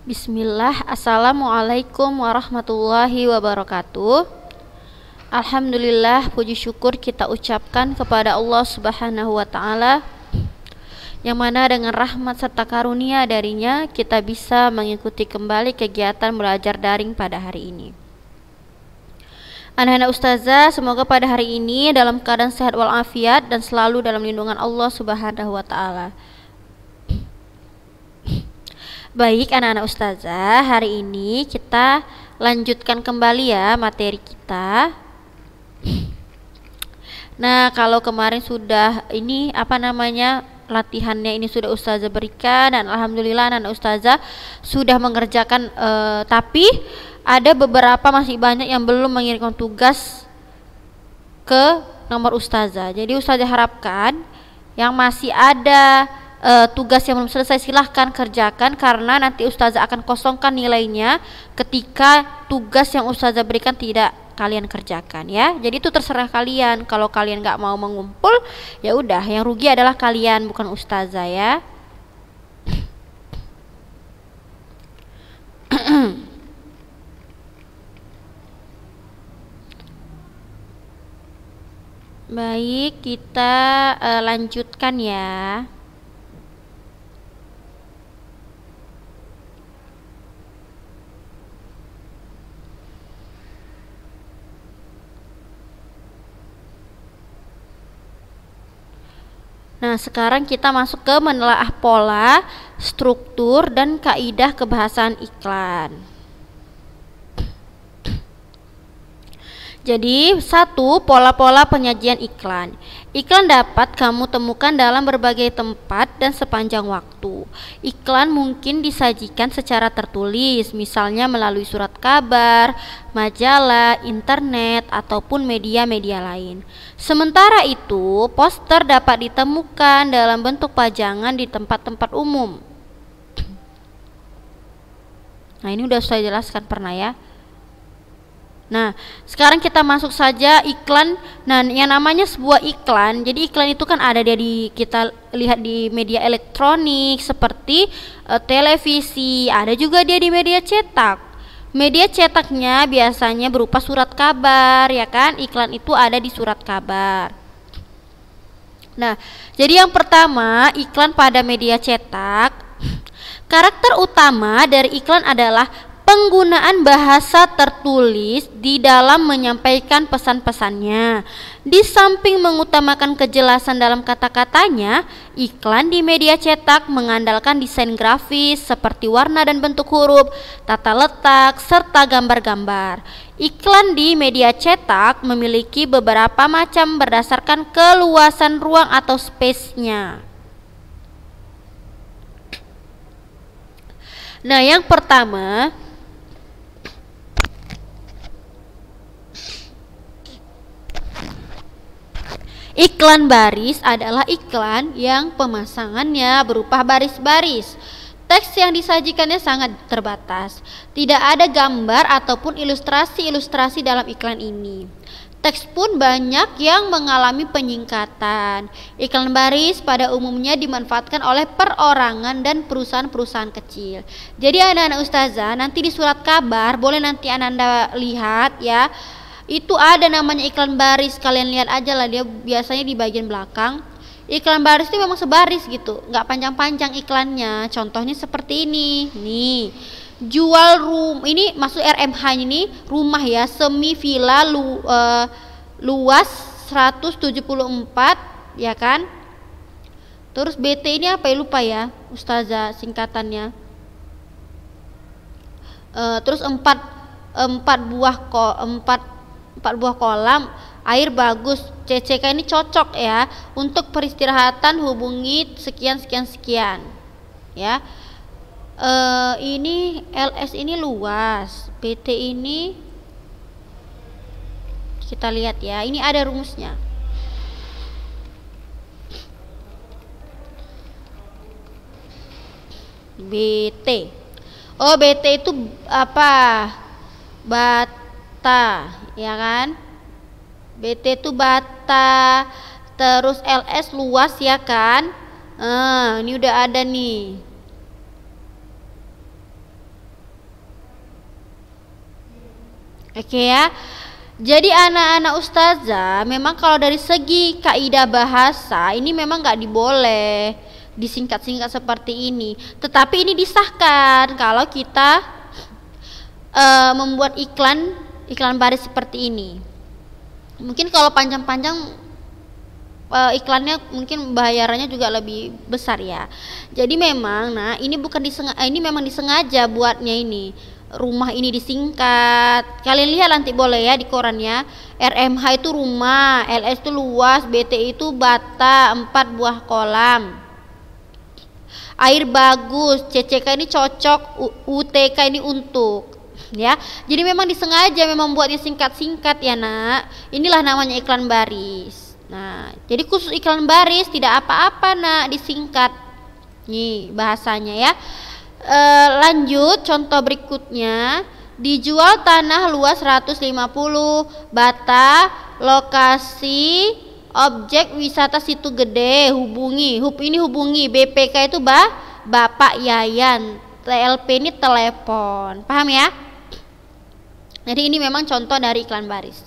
Bismillah, Assalamualaikum warahmatullahi wabarakatuh. Alhamdulillah, puji syukur kita ucapkan kepada Allah Subhanahu wa Ta'ala, yang mana dengan rahmat serta karunia darinya kita bisa mengikuti kembali kegiatan belajar daring pada hari ini. Anak-anak ustazah, semoga pada hari ini dalam keadaan sehat walafiat dan selalu dalam lindungan Allah Subhanahu wa Ta'ala. Baik anak-anak ustazah, hari ini kita lanjutkan kembali ya materi kita. Nah, kalau kemarin sudah latihannya ini sudah ustazah berikan, dan alhamdulillah anak-anak ustazah sudah mengerjakan, tapi ada beberapa masih banyak yang belum mengirimkan tugas ke nomor ustazah. Jadi ustazah harapkan yang masih ada tugas yang belum selesai silahkan kerjakan, karena nanti ustazah akan kosongkan nilainya ketika tugas yang ustazah berikan tidak kalian kerjakan ya. Jadi itu terserah kalian. Kalau kalian nggak mau mengumpul, ya udah, yang rugi adalah kalian, bukan ustazah ya. Baik, kita lanjutkan ya. Nah, sekarang kita masuk ke menelaah pola, struktur, dan kaidah kebahasaan iklan. Jadi, 1. Pola-pola penyajian iklan. Iklan dapat kamu temukan dalam berbagai tempat dan sepanjang waktu. Iklan mungkin disajikan secara tertulis, misalnya melalui surat kabar, majalah, internet, ataupun media-media lain. Sementara itu, poster dapat ditemukan dalam bentuk pajangan di tempat-tempat umum. Nah, ini udah saya jelaskan pernah ya. Nah, sekarang kita masuk saja iklan. Nah, yang namanya sebuah iklan, jadi iklan itu kan ada kita lihat di media elektronik seperti televisi, ada juga dia di media cetak. Media cetaknya biasanya berupa surat kabar, ya kan? Iklan itu ada di surat kabar. Nah, jadi yang pertama, iklan pada media cetak. Karakter utama dari iklan adalah penggunaan bahasa tertulis di dalam menyampaikan pesan-pesannya. Di samping mengutamakan kejelasan dalam kata-katanya, iklan di media cetak mengandalkan desain grafis seperti warna dan bentuk huruf, tata letak, serta gambar-gambar. Iklan di media cetak memiliki beberapa macam berdasarkan keluasan ruang atau space-nya. Nah, yang pertama, iklan baris adalah iklan yang pemasangannya berupa baris-baris. Teks yang disajikannya sangat terbatas. Tidak ada gambar ataupun ilustrasi-ilustrasi dalam iklan ini. Teks pun banyak yang mengalami penyingkatan. Iklan baris pada umumnya dimanfaatkan oleh perorangan dan perusahaan-perusahaan kecil. Jadi anak-anak ustazah, nanti di surat kabar boleh nanti anda lihat ya. Itu ada namanya iklan baris, kalian lihat aja lah, dia biasanya di bagian belakang. Iklan baris itu memang sebaris gitu, nggak panjang-panjang iklannya. Contohnya seperti ini, nih, jual ini masuk RMH ini rumah ya, semi villa luas 174 ya kan. Terus BT ini apa ya, lupa ya ustazah singkatannya. Terus 4 buah kolam, air bagus. CCK ini cocok ya untuk peristirahatan, hubungi sekian ya. Ini LS ini luas, PT ini kita lihat ya, ini ada rumusnya. BT, oh BT itu apa, bata ya kan. BT itu bata. Terus LS luas ya kan. Ini udah ada nih. Oke ya. Jadi anak-anak ustazah, memang kalau dari segi kaidah bahasa ini memang nggak diboleh disingkat-singkat seperti ini. Tetapi ini disahkan kalau kita membuat iklan baris seperti ini. Mungkin kalau panjang-panjang iklannya mungkin bayarannya juga lebih besar ya. Jadi memang, nah ini bukan ini memang disengaja buatnya ini. Rumah ini disingkat. Kalian lihat nanti boleh ya di korannya. RMH itu rumah, LS itu luas, BT itu bata, 4 buah kolam. Air bagus, CCK ini cocok, UTK ini untuk. Ya, jadi memang disengaja memang buatnya singkat-singkat ya nak. Inilah namanya iklan baris. Nah, jadi khusus iklan baris tidak apa-apa nak disingkat. Nih bahasanya ya. Lanjut contoh berikutnya, dijual tanah luas 150 bata, lokasi objek wisata Situ Gede, hubungi BPK itu Bapak Yayan, TLP ini telepon, paham ya? Jadi ini memang contoh dari iklan baris.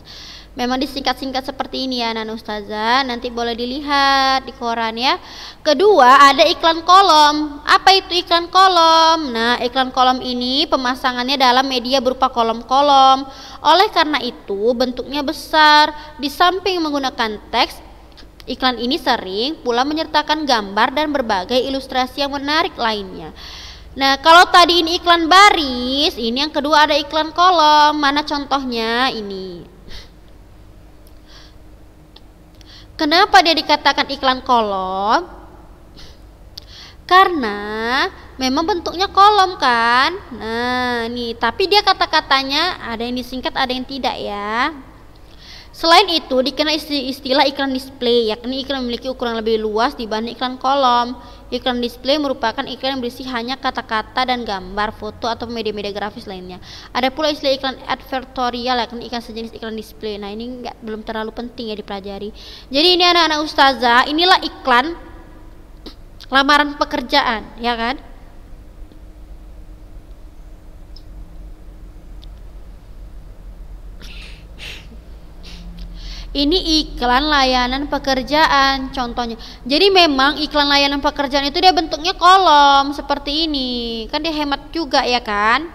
Memang disingkat-singkat seperti ini ya Nana Ustazah. Nanti boleh dilihat di koran ya. Kedua ada iklan kolom. Apa itu iklan kolom? Nah, iklan kolom ini pemasangannya dalam media berupa kolom-kolom. Oleh karena itu bentuknya besar. Di samping menggunakan teks, iklan ini sering pula menyertakan gambar dan berbagai ilustrasi yang menarik lainnya. Nah, kalau tadi ini iklan baris, ini yang kedua ada iklan kolom. Mana contohnya? Ini. Kenapa dia dikatakan iklan kolom? Karena memang bentuknya kolom kan. Nah, nih, tapi dia kata-katanya ada yang disingkat, ada yang tidak ya. Selain itu dikenal istilah iklan display, yakni iklan memiliki ukuran lebih luas dibanding iklan kolom. Iklan display merupakan iklan yang berisi hanya kata-kata dan gambar, foto atau media-media grafis lainnya. Ada pula istilah iklan advertorial, yakni iklan sejenis iklan display. Nah, ini belum terlalu penting ya dipelajari. Jadi ini anak-anak ustazah, inilah iklan lamaran pekerjaan, ya kan? Ini iklan layanan pekerjaan contohnya. Jadi memang iklan layanan pekerjaan itu dia bentuknya kolom seperti ini. Kan dia hemat juga ya kan?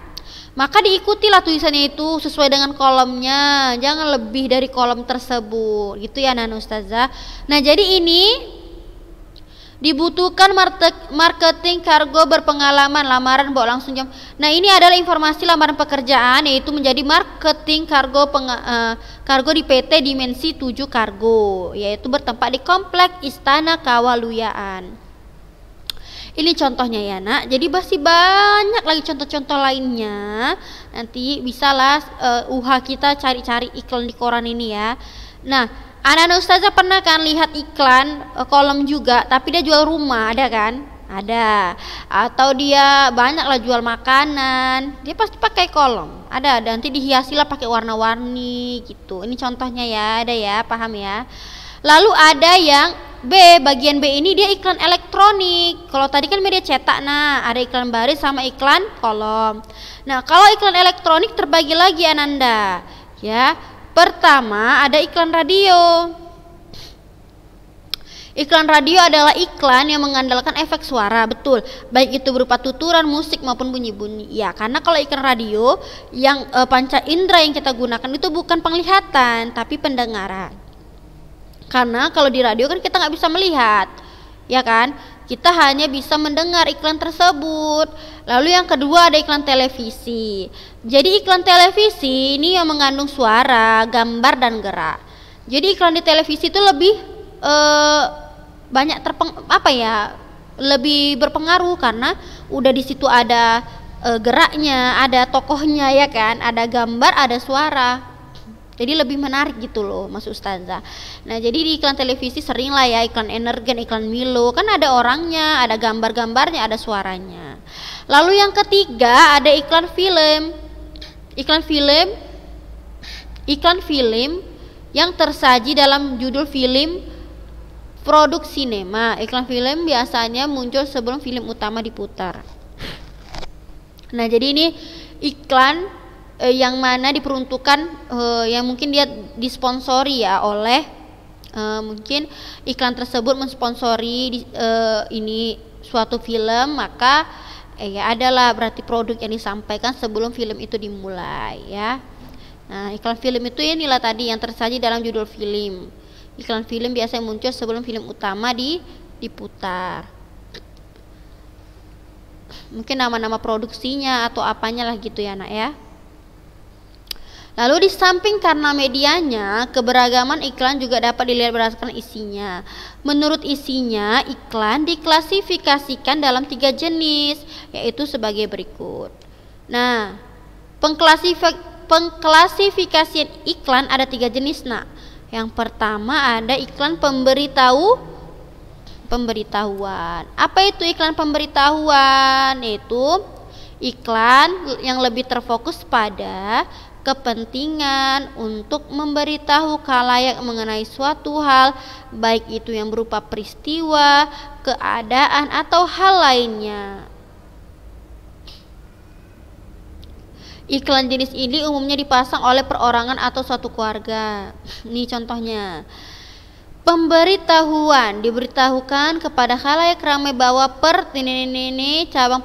Maka diikutilah tulisannya itu sesuai dengan kolomnya. Jangan lebih dari kolom tersebut. Gitu ya Nana Ustazah. Nah, jadi ini dibutuhkan marketing kargo berpengalaman, lamaran bawa langsung jam. Nah, ini adalah informasi lamaran pekerjaan, yaitu menjadi marketing kargo di PT Dimensi 7 Kargo, yaitu bertempat di Komplek Istana Kawaluyaan. Ini contohnya ya nak. Jadi masih banyak lagi contoh-contoh lainnya. Nanti bisalah kita cari-cari iklan di koran ini ya. Nah, anak-anak ustazah pernah kan lihat iklan kolom juga, tapi dia jual rumah, ada kan? Ada. Atau dia banyak lah jual makanan, dia pasti pakai kolom. Ada, nanti dihiasilah pakai warna-warni gitu. Ini contohnya ya, ada ya, paham ya? Lalu ada yang B, bagian B ini dia iklan elektronik. Kalau tadi kan media cetak, nah ada iklan baris sama iklan kolom. Nah, kalau iklan elektronik terbagi lagi Ananda, ya. Pertama ada iklan radio. Iklan radio adalah iklan yang mengandalkan efek suara, betul. Baik itu berupa tuturan musik maupun bunyi-bunyi. Ya, karena kalau iklan radio yang panca indera yang kita gunakan itu bukan penglihatan, tapi pendengaran. Karena kalau di radio kan kita nggak bisa melihat, ya kan? Kita hanya bisa mendengar iklan tersebut. Lalu yang kedua ada iklan televisi. Jadi iklan televisi ini yang mengandung suara, gambar dan gerak. Jadi iklan di televisi itu lebih banyak lebih berpengaruh karena udah di situ ada geraknya, ada tokohnya ya kan, ada gambar, ada suara. Jadi lebih menarik gitu loh Mas Ustazah. Nah, jadi di iklan televisi sering lah ya iklan Energen, iklan Milo, kan ada orangnya, ada gambar-gambarnya, ada suaranya. Lalu yang ketiga ada iklan film. Iklan film yang tersaji dalam judul film produk sinema. Iklan film biasanya muncul sebelum film utama diputar. Nah, jadi ini iklan yang mana diperuntukkan yang mungkin dia disponsori ya oleh mungkin iklan tersebut mensponsori ini suatu film, maka ya adalah berarti produk yang disampaikan sebelum film itu dimulai ya. Nah, iklan film itu inilah tadi yang tersaji dalam judul film. Iklan film biasanya muncul sebelum film utama diputar. Mungkin nama-nama produksinya atau apanya lah gitu ya nak ya. Lalu di samping karena medianya, keberagaman iklan juga dapat dilihat berdasarkan isinya. Menurut isinya, iklan diklasifikasikan dalam 3 jenis, yaitu sebagai berikut. Nah, pengklasifikasian iklan ada 3 jenis nak. Yang pertama ada iklan pemberitahuan. Apa itu iklan pemberitahuan? Itu iklan yang lebih terfokus pada kepentingan untuk memberitahu khalayak mengenai suatu hal, baik itu yang berupa peristiwa, keadaan, atau hal lainnya. Iklan jenis ini umumnya dipasang oleh perorangan atau suatu keluarga. Ini contohnya. Pemberitahuan diberitahukan kepada khalayak ramai bahwa ini cabang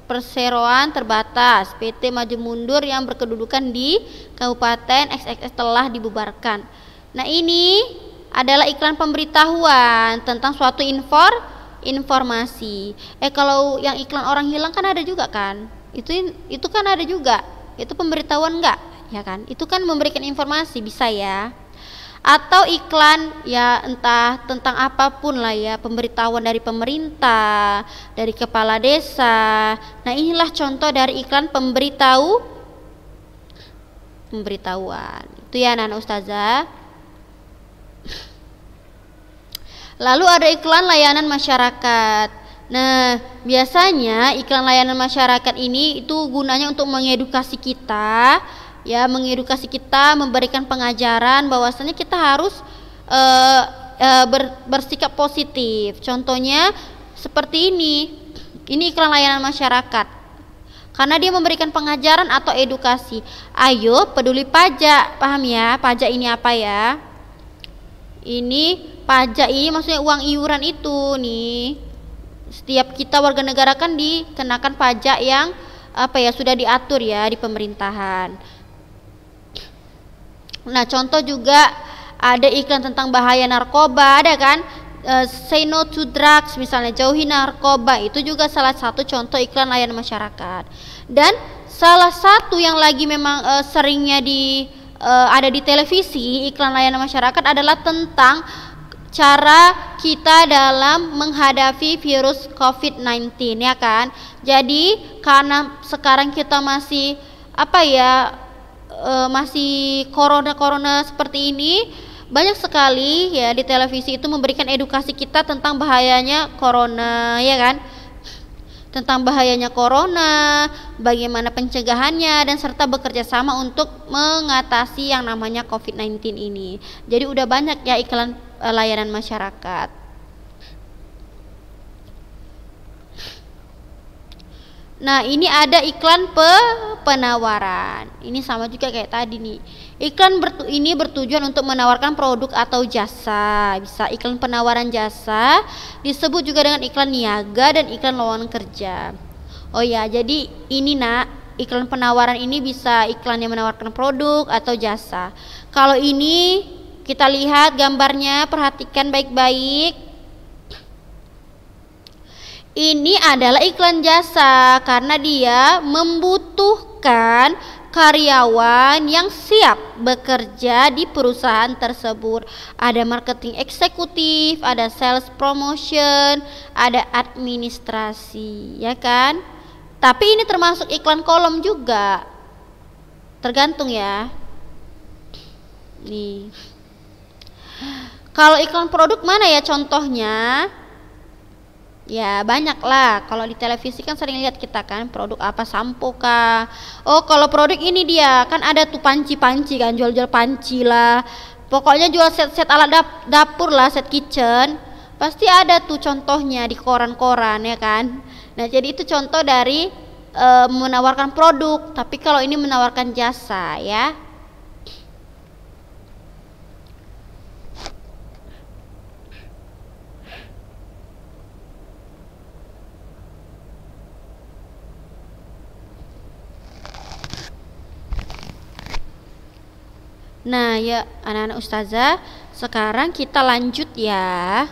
perseroan terbatas PT Maju Mundur yang berkedudukan di Kabupaten XXX telah dibubarkan. Nah, ini adalah iklan pemberitahuan tentang suatu informasi. Kalau yang iklan orang hilang kan ada juga kan? Itu kan ada juga. Itu pemberitahuan enggak? Ya kan? Itu kan memberikan informasi, bisa ya. Atau iklan ya entah tentang apapun lah ya, pemberitahuan dari pemerintah, dari kepala desa. Nah, inilah contoh dari iklan pemberitahuan. Itu ya anak ustazah. Lalu ada iklan layanan masyarakat. Nah, biasanya iklan layanan masyarakat ini itu gunanya untuk mengedukasi kita, memberikan pengajaran bahwasanya kita harus bersikap positif. Contohnya seperti ini iklan layanan masyarakat, karena dia memberikan pengajaran atau edukasi. Ayo peduli pajak, paham ya? Pajak ini apa ya? Ini pajak ini maksudnya uang iuran itu nih. Setiap kita warga negara kan dikenakan pajak yang sudah diatur ya di pemerintahan. Nah, contoh juga ada iklan tentang bahaya narkoba, ada kan? Say no to drugs misalnya, jauhi narkoba, itu juga salah satu contoh iklan layanan masyarakat. Dan salah satu yang lagi memang seringnya ada di televisi iklan layanan masyarakat adalah tentang cara kita dalam menghadapi virus COVID-19 ya kan. Jadi karena sekarang kita masih masih corona seperti ini, banyak sekali ya di televisi itu memberikan edukasi kita tentang bahayanya corona ya kan. Tentang bahayanya corona, bagaimana pencegahannya, dan serta bekerja sama untuk mengatasi yang namanya COVID-19 ini. Jadi udah banyak ya iklan layanan masyarakat. Nah, ini ada iklan penawaran. Ini sama juga kayak tadi nih. Iklan ini bertujuan untuk menawarkan produk atau jasa. Bisa iklan penawaran jasa, disebut juga dengan iklan niaga dan iklan lowongan kerja. Oh ya, jadi ini nak, iklan penawaran ini bisa iklan yang menawarkan produk atau jasa. Kalau ini kita lihat gambarnya, perhatikan baik-baik. Ini adalah iklan jasa karena dia membutuhkan karyawan yang siap bekerja di perusahaan tersebut. Ada marketing eksekutif, ada sales promotion, ada administrasi, ya kan? Tapi ini termasuk iklan kolom juga. Tergantung ya. Nih. Kalau iklan produk mana ya contohnya? Ya banyak lah. Kalau di televisi kan sering lihat kita kan produk apa, sampo kah. Oh kalau produk ini dia kan ada tuh panci-panci kan, jual-jual panci lah. Pokoknya jual set-set alat dapur lah, set kitchen. Pasti ada tuh contohnya di koran-koran ya kan. Nah jadi itu contoh dari menawarkan produk, tapi kalau ini menawarkan jasa ya. Nah ya anak-anak ustazah, sekarang kita lanjut ya.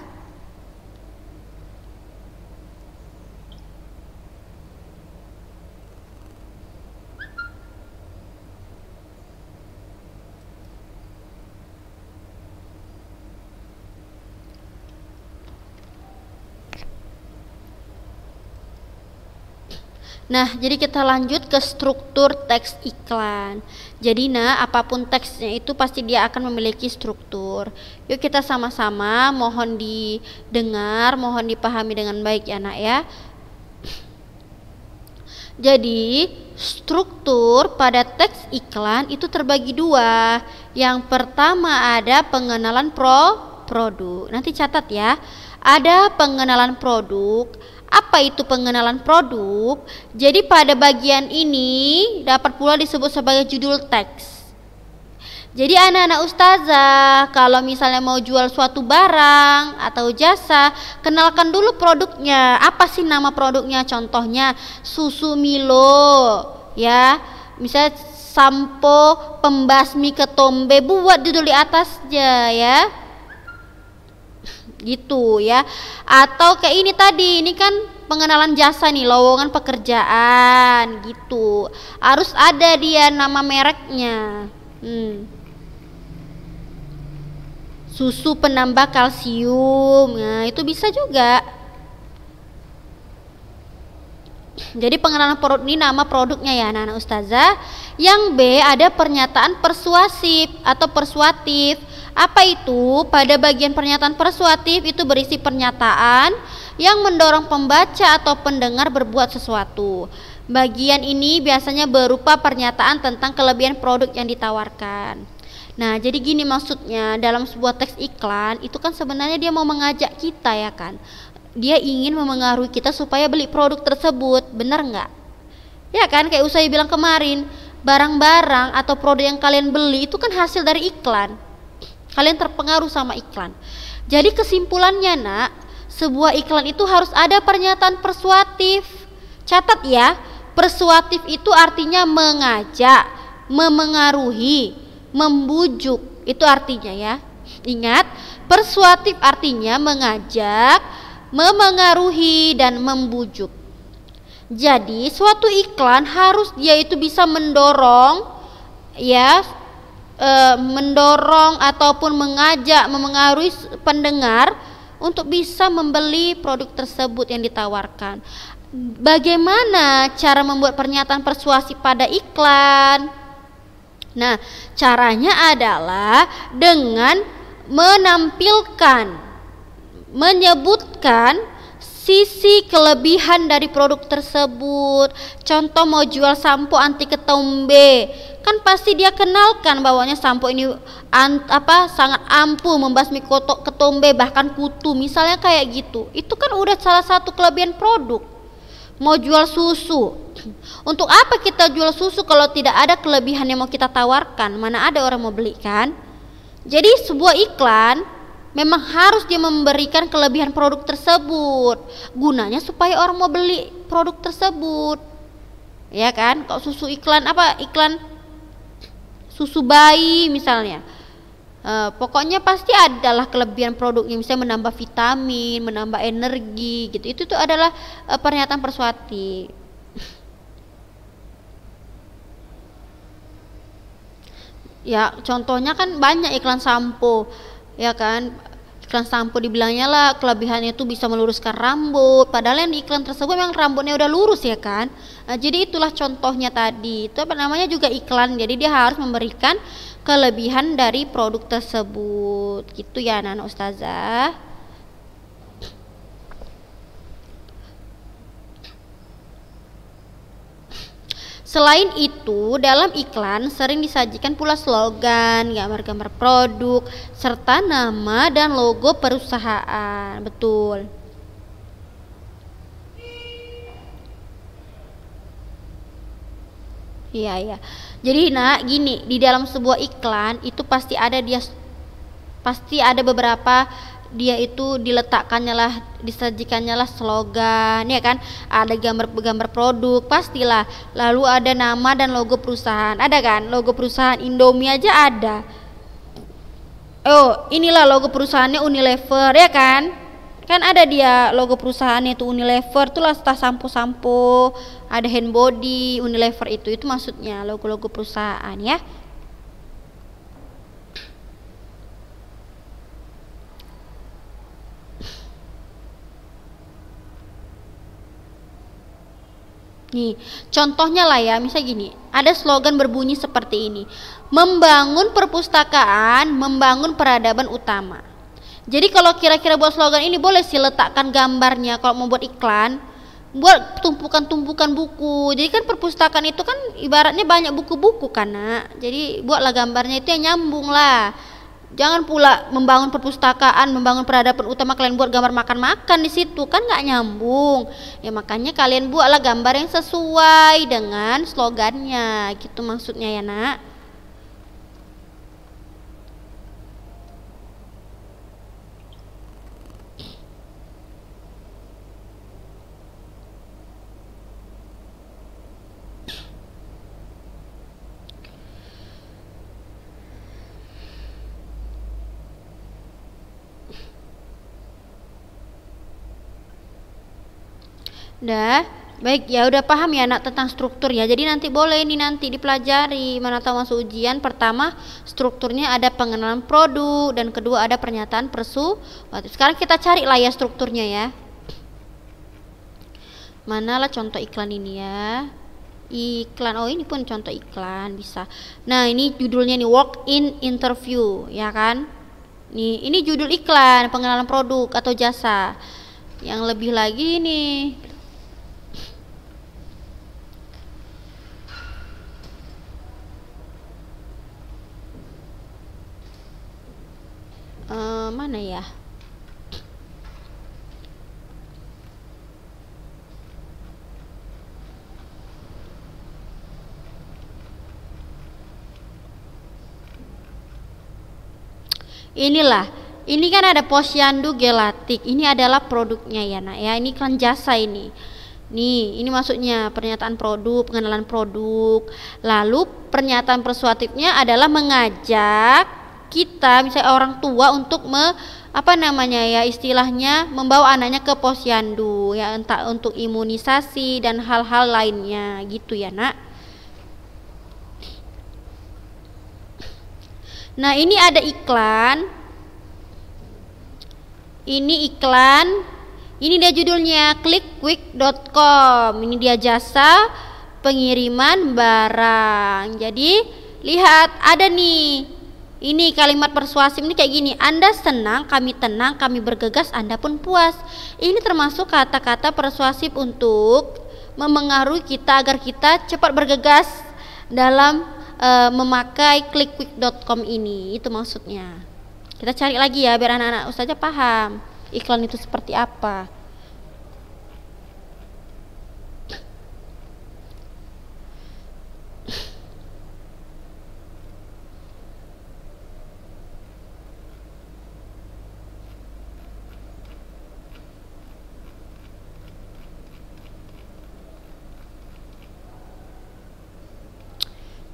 Nah, jadi kita lanjut ke struktur teks iklan. Jadi, apapun teksnya itu pasti dia akan memiliki struktur. Yuk kita sama-sama mohon didengar, mohon dipahami dengan baik ya, Nak ya. Jadi, struktur pada teks iklan itu terbagi dua. Yang pertama ada pengenalan produk. Nanti catat ya. Ada pengenalan produk. Apa itu pengenalan produk? Jadi pada bagian ini dapat pula disebut sebagai judul teks. Jadi anak-anak ustazah kalau misalnya mau jual suatu barang atau jasa, kenalkan dulu produknya. Apa sih nama produknya? Contohnya susu Milo ya. Misalnya sampo pembasmi ketombe, buat judul di atasnya ya. Gitu ya. Atau kayak ini tadi, ini kan pengenalan jasa nih, lowongan pekerjaan gitu, harus ada dia nama mereknya. Susu penambah kalsium, nah itu bisa juga. Jadi pengenalan produk ini nama produknya ya anak-anak ustazah. Yang B ada pernyataan persuasif atau persuatif. Apa itu? Pada bagian pernyataan persuatif itu berisi pernyataan yang mendorong pembaca atau pendengar berbuat sesuatu. Bagian ini biasanya berupa pernyataan tentang kelebihan produk yang ditawarkan. Nah, jadi gini maksudnya, dalam sebuah teks iklan itu kan sebenarnya dia mau mengajak kita ya kan. Dia ingin memengaruhi kita supaya beli produk tersebut, benar nggak? Ya kan, kayak Usai bilang kemarin, barang-barang atau produk yang kalian beli itu kan hasil dari iklan. Kalian terpengaruh sama iklan. Jadi kesimpulannya nak, sebuah iklan itu harus ada pernyataan persuatif. Catat ya, persuatif itu artinya mengajak, memengaruhi, membujuk. Itu artinya ya. Ingat, persuatif artinya mengajak, memengaruhi, dan membujuk. Jadi suatu iklan harus dia itu bisa mendorong ya, mendorong ataupun mengajak, memengaruhi pendengar untuk bisa membeli produk tersebut yang ditawarkan. Bagaimana cara membuat pernyataan persuasif pada iklan? Nah, caranya adalah dengan menyebutkan sisi kelebihan dari produk tersebut. Contoh mau jual sampo anti ketombe, kan pasti dia kenalkan bahwanya sampo ini sangat ampuh membasmi ketombe bahkan kutu, misalnya kayak gitu. Itu kan udah salah satu kelebihan produk. Mau jual susu, untuk apa kita jual susu kalau tidak ada kelebihan yang mau kita tawarkan? Mana ada orang mau beli kan? Jadi sebuah iklan memang harus dia memberikan kelebihan produk tersebut, gunanya supaya orang mau beli produk tersebut. Ya kan? Kalau susu iklan susu bayi misalnya, pokoknya pasti adalah kelebihan produknya, misalnya menambah vitamin, menambah energi gitu. Itu tuh adalah pernyataan persuasif. Ya contohnya kan banyak iklan sampo, ya kan, iklan sampo dibilangnya lah kelebihannya itu bisa meluruskan rambut, padahal yang di iklan tersebut memang rambutnya udah lurus ya kan. Nah, jadi itulah contohnya tadi, itu namanya juga iklan. Jadi dia harus memberikan kelebihan dari produk tersebut gitu ya anak-anak ustazah. Selain itu, dalam iklan sering disajikan pula slogan, gambar-gambar produk, serta nama dan logo perusahaan. Betul. Iya, iya. Jadi nak gini, di dalam sebuah iklan itu pasti ada beberapa dia itu diletakkannya lah, disajikannya lah slogan ya kan, ada gambar-gambar produk pastilah, lalu ada nama dan logo perusahaan, ada kan logo perusahaan Indomie aja ada. Oh, inilah logo perusahaannya Unilever ya kan? Kan ada dia logo perusahaannya itu Unilever tuh lah, tas sampo-sampo, ada hand body Unilever itu maksudnya logo-logo perusahaan ya. Nih, contohnya lah ya, misal gini, ada slogan berbunyi seperti ini. Membangun perpustakaan, membangun peradaban utama. Jadi kalau kira-kira buat slogan ini boleh sih letakkan gambarnya kalau mau buat iklan, buat tumpukan-tumpukan buku. Jadi kan perpustakaan itu kan ibaratnya banyak buku-buku kan, Nak. Jadi buatlah gambarnya itu yang nyambung lah. Jangan pula membangun perpustakaan, membangun peradaban utama kalian buat gambar makan-makan di situ, kan nggak nyambung. Ya makanya kalian buatlah gambar yang sesuai dengan slogannya, gitu maksudnya ya nak. Dah, baik ya udah paham ya nak tentang struktur ya. Jadi nanti boleh ini nanti dipelajari mana tahu masuk ujian. Pertama strukturnya ada pengenalan produk dan kedua ada pernyataan persuasif. Sekarang kita cari lah ya strukturnya ya. Manalah contoh iklan ini ya. Iklan, oh ini pun contoh iklan bisa. Nah ini judulnya nih walk in interview ya kan. Nih ini judul iklan pengenalan produk atau jasa. Yang lebih lagi nih. Mana ya? Inilah, ini kan ada posyandu gelatik. Ini adalah produknya ya nak ya. Ini kan jasa ini. Nih, ini maksudnya pernyataan produk, pengenalan produk. Lalu pernyataan persuasifnya adalah mengajak kita misalnya orang tua untuk apa namanya ya istilahnya membawa anaknya ke posyandu ya entah untuk imunisasi dan hal-hal lainnya gitu ya nak. Nah ini ada iklan, ini dia judulnya clickquick.com, ini dia jasa pengiriman barang. Jadi lihat ada nih. Ini kalimat persuasif ini kayak gini. Anda senang, kami bergegas, Anda pun puas. Ini termasuk kata-kata persuasif untuk memengaruhi kita agar kita cepat bergegas dalam memakai clickquick.com ini. Itu maksudnya. Kita cari lagi ya biar anak-anak ustazah paham iklan itu seperti apa.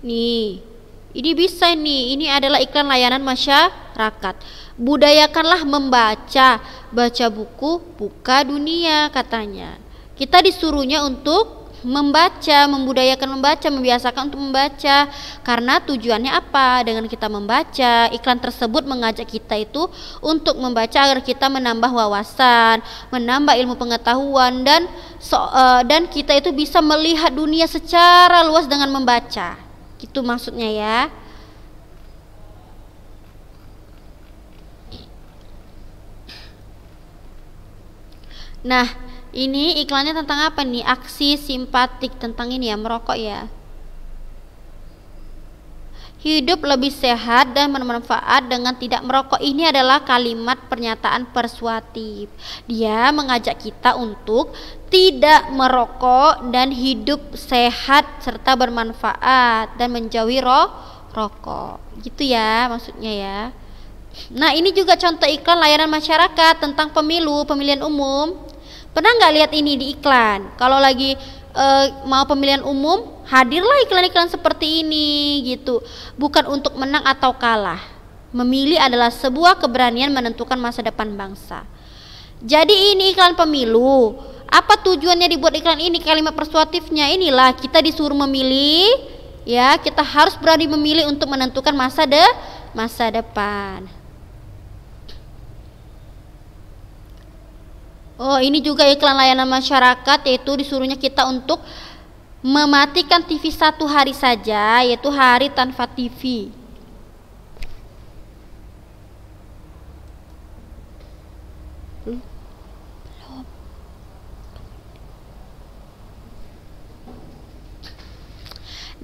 Nih, ini bisa nih. Ini adalah iklan layanan masyarakat. Budayakanlah membaca, baca buku, buka dunia katanya. Kita disuruhnya untuk membaca, membudayakan membaca, membiasakan untuk membaca. Karena tujuannya apa? Dengan kita membaca, iklan tersebut mengajak kita itu untuk membaca agar kita menambah wawasan, menambah ilmu pengetahuan dan kita itu bisa melihat dunia secara luas dengan membaca. Gitu maksudnya ya. Nah, ini iklannya tentang apa nih? Aksi simpatik tentang ini ya, merokok ya. hidup lebih sehat dan bermanfaat dengan tidak merokok. Ini adalah kalimat pernyataan persuasif. Dia mengajak kita untuk tidak merokok dan hidup sehat serta bermanfaat dan menjauhi rokok. Gitu ya maksudnya ya. Nah, ini juga contoh iklan layanan masyarakat tentang pemilihan umum. Pernah nggak lihat ini di iklan? Kalau lagi mau pemilihan umum, hadirlah iklan-iklan seperti ini gitu. Bukan untuk menang atau kalah. Memilih adalah sebuah keberanian menentukan masa depan bangsa. Jadi ini iklan pemilu. Apa tujuannya dibuat iklan ini? Kalimat persuasifnya inilah kita disuruh memilih, ya, kita harus berani memilih untuk menentukan masa depan. Oh, ini juga iklan layanan masyarakat, yaitu disuruhnya kita untuk mematikan TV satu hari saja, yaitu hari tanpa TV.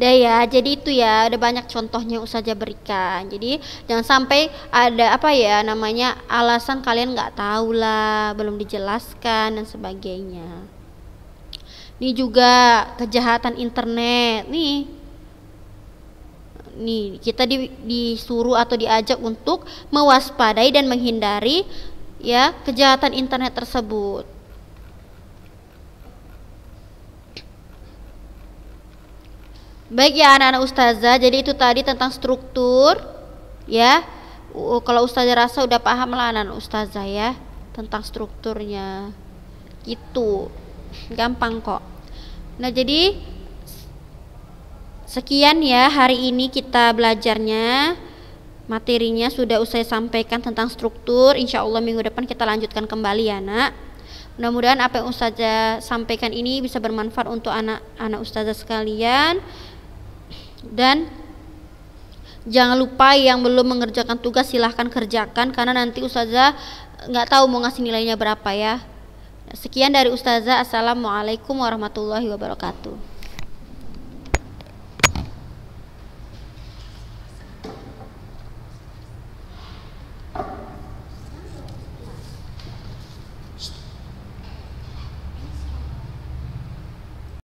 Ya, jadi itu ya, ada banyak contohnya yang Ustazah berikan. Jadi jangan sampai ada namanya alasan kalian nggak tahu lah, belum dijelaskan dan sebagainya. Ini juga kejahatan internet nih. Kita disuruh atau diajak untuk mewaspadai dan menghindari ya kejahatan internet tersebut. Baik ya anak-anak Ustazah, jadi itu tadi tentang struktur ya. Kalau Ustazah rasa udah paham lah anak-anak Ustazah ya tentang strukturnya. Gitu. Gampang kok. Nah, jadi sekian ya hari ini kita belajarnya. Materinya sudah Ustazah sampaikan tentang struktur. Insya Allah minggu depan kita lanjutkan kembali ya nak. Mudah-mudahan apa yang Ustazah sampaikan ini bisa bermanfaat untuk anak-anak Ustazah sekalian. Dan jangan lupa yang belum mengerjakan tugas silahkan kerjakan, karena nanti Ustazah nggak tahu mau ngasih nilainya berapa ya. Sekian dari Ustazah. Assalamualaikum warahmatullahi wabarakatuh.